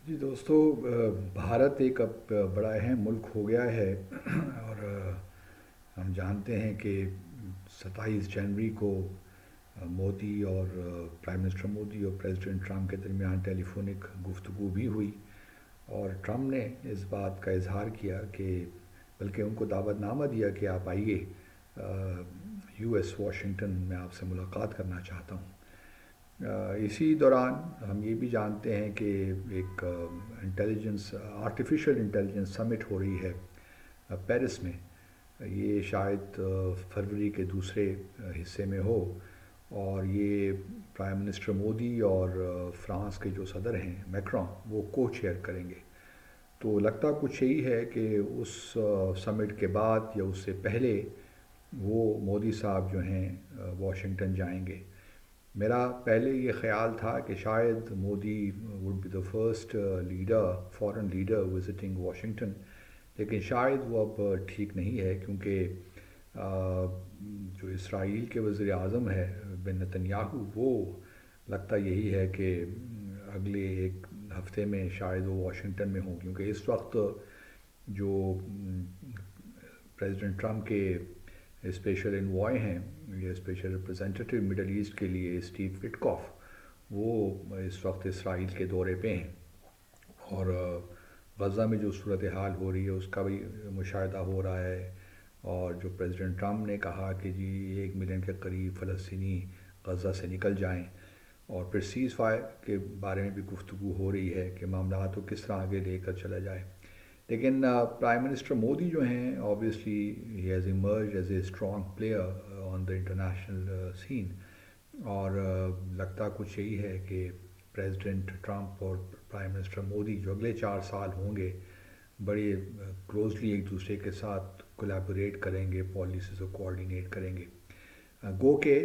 جی دوستو، بھارت ایک اب بڑا اہم ملک ہو گیا ہے اور ہم جانتے ہیں کہ 27 جنوری کو مودی اور پرائم منسٹر مودی اور پریزیڈنٹ ٹرمپ کے درمیان ٹیلی فونک گفتگو بھی ہوئی، اور ٹرمپ نے اس بات کا اظہار کیا کہ بلکہ ان کو دعوت نامہ دیا کہ آپ آئیے، یو ایس واشنگٹن میں آپ سے ملاقات کرنا چاہتا ہوں۔ اسی دوران ہم یہ بھی جانتے ہیں کہ ایک انٹیلیجنس آرٹیفیشل انٹیلیجنس سمٹ ہو رہی ہے پیرس میں۔ یہ شاید فروری کے دوسرے حصے میں ہو، اور یہ پرائم منسٹر مودی اور فرانس کے جو صدر ہیں میکرون، وہ کو چیئر کریں گے۔ تو لگتا کچھ یہی ہے کہ اس سمٹ کے بعد یا اس سے پہلے وہ مودی صاحب جو ہیں واشنگٹن جائیں گے۔ میرا پہلے یہ خیال تھا کہ شاید Modi would be the first leader, foreign leader visiting Washington, لیکن شاید وہ اب ٹھیک نہیں ہے، کیونکہ جو اسرائیل کے وزیر اعظم ہے بن نتن یاہو، وہ لگتا یہی ہے کہ اگلے ایک ہفتے میں شاید وہ واشنگٹن میں ہوں، کیونکہ اس وقت جو پریزیڈنٹ ٹرمپ کے اسپیشل انوائے ہیں، یہ اسپیشل ریپرزینٹیٹیو مڈل ایسٹ کے لیے اسٹیو وٹکاف، وہ اس وقت اسرائیل کے دورے پہ ہیں، اور غزہ میں جو صورتحال ہو رہی ہے اس کا بھی مشاہدہ ہو رہا ہے۔ اور جو پریزیڈنٹ ٹرمپ نے کہا کہ جی 1 ملین کے قریب فلسطینی غزہ سے نکل جائیں، اور پھر سیز فائر کے بارے میں بھی گفتگو ہو رہی ہے کہ معاملات کو کس طرح آگے لے کر چلا جائے۔ لیکن پرائم منسٹر مودی جو ہیں obviously he has emerged as a strong player on the international scene، اور لگتا کچھ یہی ہے کہ پریزیڈنٹ ٹرمپ اور پرائم منسٹر مودی جو اگلے 4 سال ہوں گے، بڑے کلوزلی ایک دوسرے کے ساتھ کولیبوریٹ کریں گے، پالیسیز کو کوآرڈینیٹ کریں گے۔ گو کہ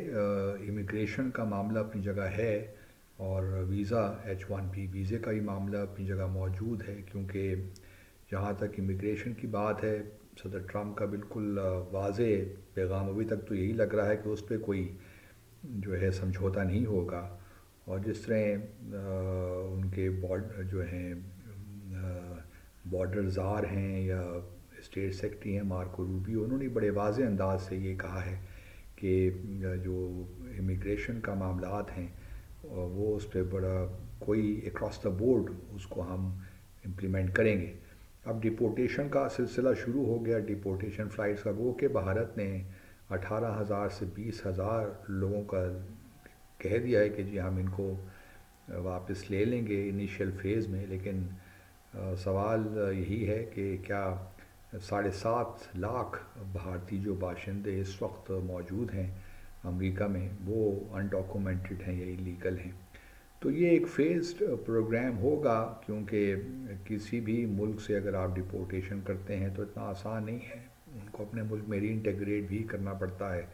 امیگریشن کا معاملہ اپنی جگہ ہے، اور ویزا H1B ویزے کا ہی معاملہ اپنی جگہ موجود ہے، کیونکہ جہاں تک امیگریشن کی بات ہے، صدر ٹرمپ کا بالکل واضح پیغام ابھی تک تو یہی لگ رہا ہے کہ اس پہ کوئی جو ہے سمجھوتا نہیں ہوگا، اور جس طرح ان کے جو ہیں بارڈر زار ہیں یا اسٹیٹ سیکرٹری ہیں مارکو روبیو، انہوں نے بڑے واضح انداز سے یہ کہا ہے کہ جو امیگریشن کا معاملات ہیں وہ اس پہ بڑا کوئی اکراس دا بورڈ اس کو ہم امپلیمنٹ کریں گے۔ اب ڈپورٹیشن کا سلسلہ شروع ہو گیا، ڈپورٹیشن فلائٹس کا، وہ کہ بھارت نے 18,000 سے 20,000 لوگوں کا کہہ دیا ہے کہ جی ہم ان کو واپس لے لیں گے انیشیل فیز میں، لیکن سوال یہی ہے کہ کیا 7.5 لاکھ بھارتی جو باشندے اس وقت موجود ہیں امریکہ میں، وہ انڈاکومنٹڈ ہیں یا ایلیگل ہیں؟ تو یہ ایک فیزڈ پروگرام ہوگا، کیونکہ کسی بھی ملک سے اگر آپ ڈپورٹیشن کرتے ہیں تو اتنا آسان نہیں ہے، ان کو اپنے ملک میں ری انٹیگریٹ بھی کرنا پڑتا ہے۔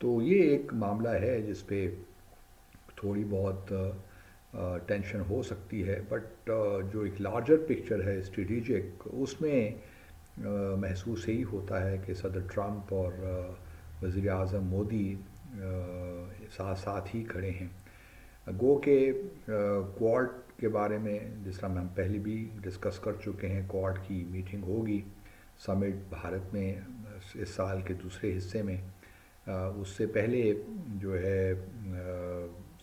تو یہ ایک معاملہ ہے جس پہ تھوڑی بہت ٹینشن ہو سکتی ہے، بٹ جو ایک لارجر پکچر ہے اسٹریٹجک، اس میں محسوس یہی ہوتا ہے کہ صدر ٹرمپ اور وزیر اعظم مودی ساتھ ساتھ ہی کھڑے ہیں۔ گو کہ کوارڈ کے بارے میں جس طرح ہم پہلے بھی ڈسکس کر چکے ہیں، کوارڈ کی میٹنگ ہوگی، سمٹ بھارت میں اس سال کے دوسرے حصے میں۔ اس سے پہلے جو ہے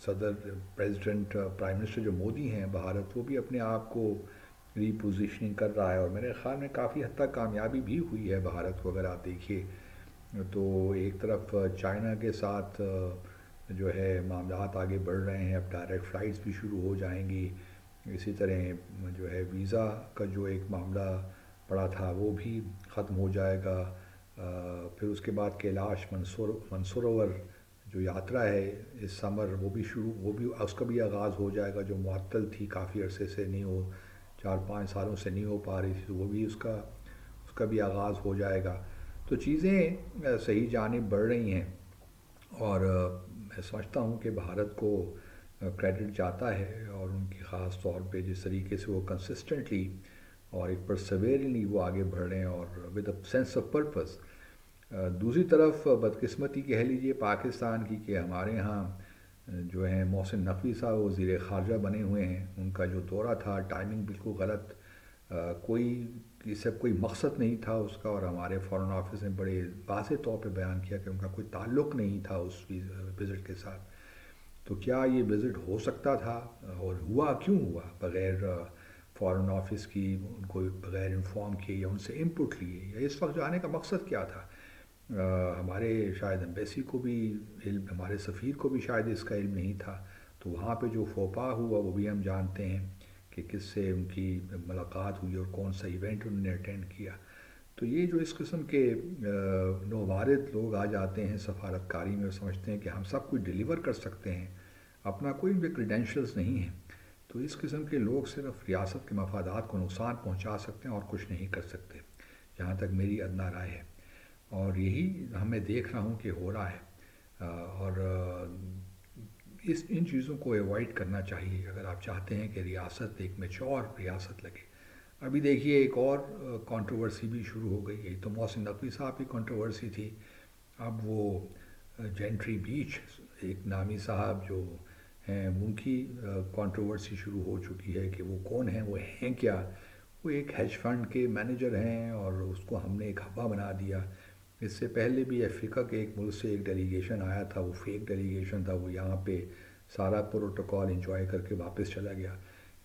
صدر پریزیڈنٹ پرائم منسٹر جو مودی ہیں بھارت، وہ بھی اپنے آپ کو ری پوزیشننگ کر رہا ہے، اور میرے خیال میں کافی حد تک کامیابی بھی ہوئی ہے بھارت کو اگر آپ دیکھیے تو۔ ایک طرف چائنا کے ساتھ جو ہے معاملات آگے بڑھ رہے ہیں، اب ڈائریکٹ فلائٹس بھی شروع ہو جائیں گی، اسی طرح جو ہے ویزا کا جو ایک معاملہ پڑا تھا وہ بھی ختم ہو جائے گا۔ پھر اس کے بعد کیلاش منسروور جو یاترا ہے اس سمر، وہ بھی اس کا بھی آغاز ہو جائے گا، جو معطل تھی کافی عرصے سے، نہیں ہو 4-5 سالوں سے نہیں ہو پا رہی تھی، تو وہ بھی اس کا بھی آغاز ہو جائے گا۔ تو چیزیں صحیح جانب بڑھ رہی ہیں، اور میں سمجھتا ہوں کہ بھارت کو کریڈٹ جاتا ہے، اور ان کی خاص طور پہ جس طریقے سے وہ کنسسٹنٹلی اور ایک پرسیویرنگلی وہ آگے بڑھ رہے ہیں، اور with a sense of purpose. دوسری طرف بدقسمتی کہہ لیجیے پاکستان کی کہ ہمارے ہاں جو ہیں محسن نقوی صاحب وزیر خارجہ بنے ہوئے ہیں، ان کا جو دورہ تھا ٹائمنگ بالکل غلط، کوئی اس سے کوئی مقصد نہیں تھا اس کا، اور ہمارے فارن آفس نے بڑے واضح طور پہ بیان کیا کہ ان کا کوئی تعلق نہیں تھا اس وزٹ کے ساتھ۔ تو کیا یہ وزٹ ہو سکتا تھا، اور ہوا کیوں ہوا بغیر فارن آفس کی، ان کو بغیر انفارم کیے یا ان سے انپٹ لیے، یا اس وقت جانے کا مقصد کیا تھا؟ ہمارے شاید امبیسی کو بھی علم، ہمارے سفیر کو بھی شاید اس کا علم نہیں تھا۔ تو وہاں پہ جو فوپا ہوا وہ بھی ہم جانتے ہیں کہ کس سے ان کی ملاقات ہوئی اور کون سا ایونٹ انہوں نے اٹینڈ کیا۔ تو یہ جو اس قسم کے نووارد لوگ آ جاتے ہیں سفارت کاری میں اور سمجھتے ہیں کہ ہم سب کچھ ڈیلیور کر سکتے ہیں، اپنا کوئی بھی کریڈینشلز نہیں ہے، تو اس قسم کے لوگ صرف ریاست کے مفادات کو نقصان پہنچا سکتے ہیں اور کچھ نہیں کر سکتے، جہاں تک میری ادنیٰ رائے ہے۔ اور یہی ہمیں دیکھ رہا ہوں کہ ہو رہا ہے، اور ان چیزوں کو ایوائڈ کرنا چاہیے اگر آپ چاہتے ہیں کہ ریاست ایک میچور ریاست لگے۔ ابھی دیکھیے ایک اور کنٹروورسی بھی شروع ہو گئی ہے، تو محسن نقوی صاحب کی کنٹروورسی تھی، اب وہ جینٹری بیچ ایک نامی صاحب جو ہیں ان کی کنٹروورسی شروع ہو چکی ہے کہ وہ کون ہیں، وہ ہیں کیا؟ وہ ایک ہیج فنڈ کے مینیجر ہیں، اور اس کو ہم نے ایک ہوا بنا دیا۔ اس سے پہلے بھی افریقہ کے ایک ملک سے ایک ڈیلیگیشن آیا تھا، وہ فیک ڈیلیگیشن تھا، وہ یہاں پہ سارا پروٹوکول انجوائے کر کے واپس چلا گیا۔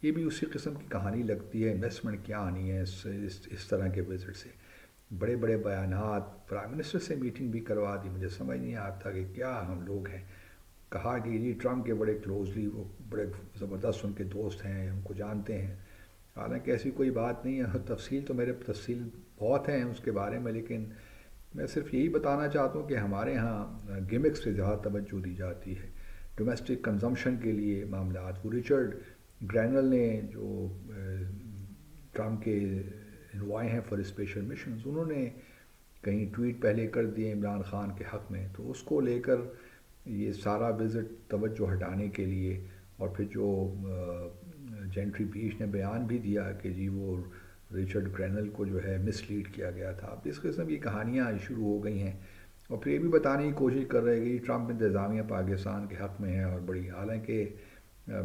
یہ بھی اسی قسم کی کہانی لگتی ہے، انویسٹمنٹ کیا آنی ہے اس طرح کے وزٹ سے؟ بڑے بڑے بیانات، پرائم منسٹر سے میٹنگ بھی کروا دی، مجھے سمجھ نہیں آتا کہ کیا ہم لوگ ہیں۔ کہا کہ جی ٹرمپ کے بڑے کلوزلی، وہ بڑے زبردست ان کے دوست ہیں، ان کو جانتے ہیں، حالانکہ ایسی کوئی بات نہیں ہے، تفصیل تو میرے تفصیل بہت ہیں اس کے بارے میں، لیکن میں صرف یہی بتانا چاہتا ہوں کہ ہمارے ہاں گیمکس سے زیادہ توجہ دی جاتی ہے، ڈومیسٹک کنزمپشن کے لیے معاملات۔ وہ رچرڈ گرینل نے جو ٹرمپ کے انوائے ہیں فار اسپیشل مشنز، انہوں نے کہیں ٹویٹ پہلے کر دیے عمران خان کے حق میں، تو اس کو لے کر یہ سارا وزٹ توجہ ہٹانے کے لیے، اور پھر جو جینٹری بیچ نے بیان بھی دیا کہ جی وہ رچرڈ گرینل کو جو ہے مس لیڈ کیا گیا تھا۔ اب اس قسم کی کہانیاں شروع ہو گئی ہیں، اور پھر یہ بھی بتانے کی کوشش کر رہے کہ ٹرمپ انتظامیہ پاکستان کے حق میں ہے اور بڑی، حالانکہ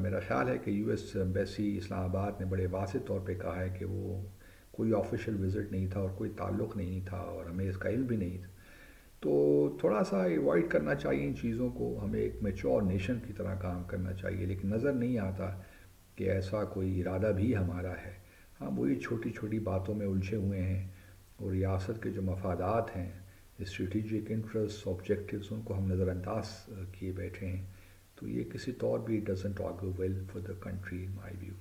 میرا خیال ہے کہ یو ایس ایمبیسی اسلام آباد نے بڑے واضح طور پہ کہا ہے کہ وہ کوئی آفیشیل وزٹ نہیں تھا اور کوئی تعلق نہیں تھا، اور ہمیں اس کا علم بھی نہیں تھا۔ تو تھوڑا سا ایوائڈ کرنا چاہیے ان چیزوں کو، ہمیں ایک میچور نیشن کی طرح کام کرنا چاہیے، لیکن نظر نہیں آتا کہ ایسا کوئی ارادہ بھی ہمارا ہے۔ ہم وہی چھوٹی چھوٹی باتوں میں الجھے ہوئے ہیں، اور ریاست کے جو مفادات ہیں، اسٹریٹجک انٹرسٹ، آبجیکٹیوز، ان کو ہم نظر انداز کیے بیٹھے ہیں۔ تو یہ کسی طور بھی doesn't augur well for the country in my view.